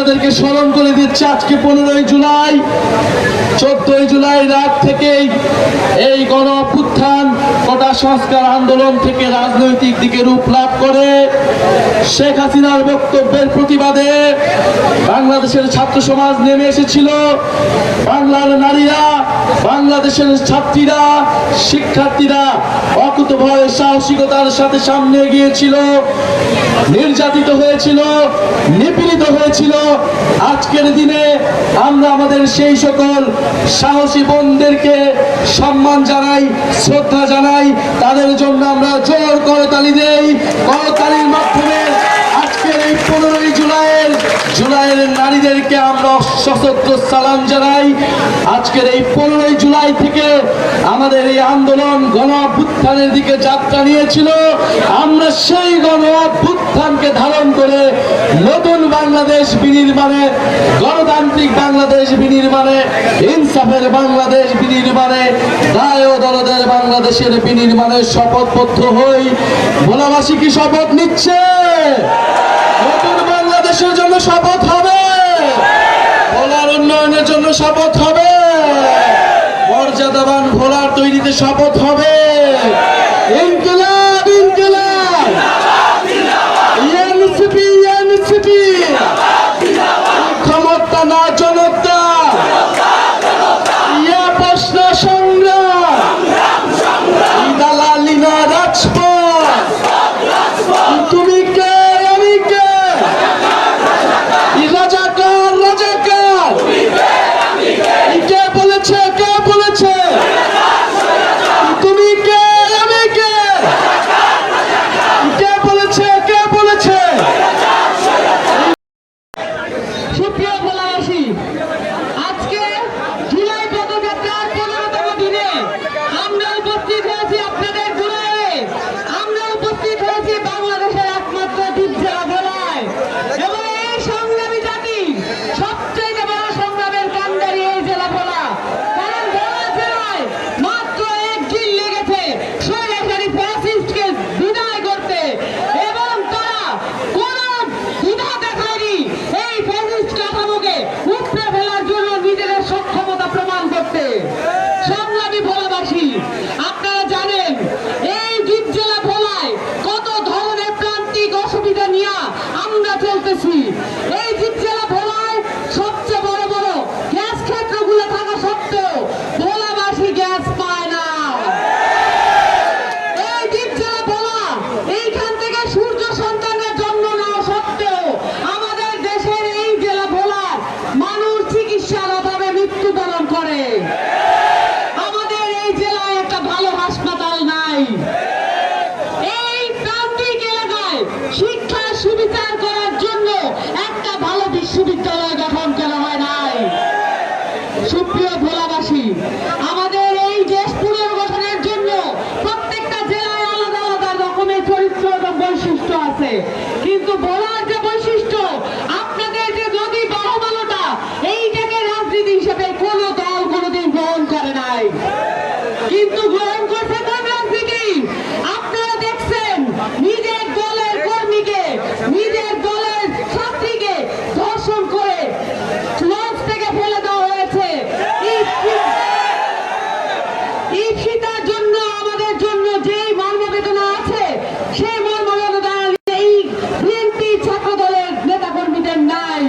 আপনাদেরকে স্মরণ করে দিচ্ছে আজকে 15ই জুলাই 14ই জুলাই রাত থেকেই এই গণ অভ্যুত্থান কোটা সংস্কার আন্দোলন থেকে রাজনৈতিক দিকে রূপ লাভ করে শেখ হাসিনার বক্তব্যের প্রতিবাদে বাংলাদেশের ছাত্র সমাজ নেমে এসেছিল। বাংলার নারীরা, বাংলাদেশের ছাত্রীরা, শিক্ষার্থীরা অকুতোভয় সাহসিকতার সাথে সামনে গিয়েছিল, নির্যাতিত হয়েছিল, নিপীড়িত হয়েছিল। আজকের দিনে আমরা আমাদের সেই সকল সাহসী বোনদেরকে সম্মান জানাই, শ্রদ্ধা জানাই, তাদের জন্য আমরা জোর করতালি দেই। করতালির মাধ্যমে আজকের এই 15ই জুলাইয়ের নারীদেরকে আমরা সশস্ত্র সালাম জানাই। আজকের এই 15ই জুলাই থেকে আমাদের এই আন্দোলন গণ অভ্যুত্থানের দিকে যাত্রা নিয়েছিল। আমরা সেই গণ অভ্যুত্থানকে ধারণ করে নতুন বাংলাদেশ বিনির্মাণে, গণতান্ত্রিক বাংলাদেশ বিনির্মাণে, ইনসাফের বাংলাদেশ বিনির্মাণে, ন্যায় ও দলদের বাংলাদেশের বিনির্মাণে শপথবদ্ধ হই। ভোলাবাসী কি শপথ নিচ্ছে? নতুন বাংলাদেশের জন্য শপথ হবে, ভোলার উন্নয়নের জন্য শপথ হবে, মর্যাদাবান ভোলার তৈরিতে শপথ হবে। ইনকিলাব ইনকিলাব, এনসিপি এনসিপি, ক্ষমতা না জনতা, ইয়া প্রশ্ন সংগ্রাম, দালালি না রাজপথ। তুমি কে আমি কে, রাজাকার রাজাকার, কে বলেছে কে বলেছে? তুমি কে আমি কে, কে বলেছে কে বলেছে? সুপ্রিয় ভোলাবাসী, আজকে জুলাই পদযাত্রার 15তম দিনে আমরা উপস্থিত হয়েছি আপনাদের জুলাইয়ে। আমরা উপস্থিত হয়েছি বাংলাদেশের একমাত্র দ্বীপ জেলা ভোলায়, এবং এই সংগ্রামী জাতি সবচেয়ে বড় সংগ্রামের কান্ডারি এই জেলা ভোলা। কারণ ভোলা জেলায় মাত্র একদিন লেগেছে স্বৈরাচারী ফ্যাসিস্টকে বিদায় করতে, এবং তারা কোন দ্বিধা দেখায়নি এই ফ্যাসিস্ট কাঠামোকে উপড়ে ফেলার জন্য নিজেদের সক্ষমতা প্রমাণ করতে। সংগ্রামী ভোলাবাসী, আপনারা জানেন এই দ্বীপ জেলা ভোলায় কত ধরনের প্রান্তিক অসুবিধা নিয়ে আমরা চলতেছি। এই দ্বীপ জেলা ভোলায় সবচেয়ে বড় বড় গ্যাস ক্ষেত্রগুলো থাকা সত্ত্বেও ভোলাবাসী গ্যাস পায় না। এই দ্বীপ জেলা ভোলা, এইখান থেকে সূর্য সন্তানের জন্ম নেওয়া সত্ত্বেও আমাদের দেশের এই জেলা ভোলার মানুষ চিকিৎসার অভাবে মৃত্যুবরণ করে। আমাদের এই জেলায় একটা ভালো হাসপাতাল নাই। এই প্রান্তিক এলাকায় শিক্ষার সুবিচার করার জন্য একটা ভালো বিশ্ববিদ্যালয় গঠন করা হয় নাই। সুপ্রিয় ভোলাবাসী, আমাদের এই দেশ পুনর্গঠনের জন্য প্রত্যেকটা জেলায় আলাদা আলাদা রকমের চরিত্র এবং বৈশিষ্ট্য আছে, কিন্তু ভোলার যে বৈশিষ্ট্য, আপনাদের যে নদী বাহুমালটা, এইটাকে রাজনীতি হিসেবে কোনো দল কোনোদিন গ্রহণ করে নাই। কিন্তু গ্রহণ করছে কোন রাজনীতি? আপনারা দেখছেন নিজের দলের কর্মীকে, নিজের দলের ছাত্রীকে ধর্ষণ করে লঞ্চ থেকে ফেলে দেওয়া হয়েছে। ঈপ্সিতার জন্য আমাদের জন্য যেই মর্মবেদনা আছে, সেই মর্মবেদনা এই বিএনপি ছাত্র দলের নেতা কর্মীদের নাই।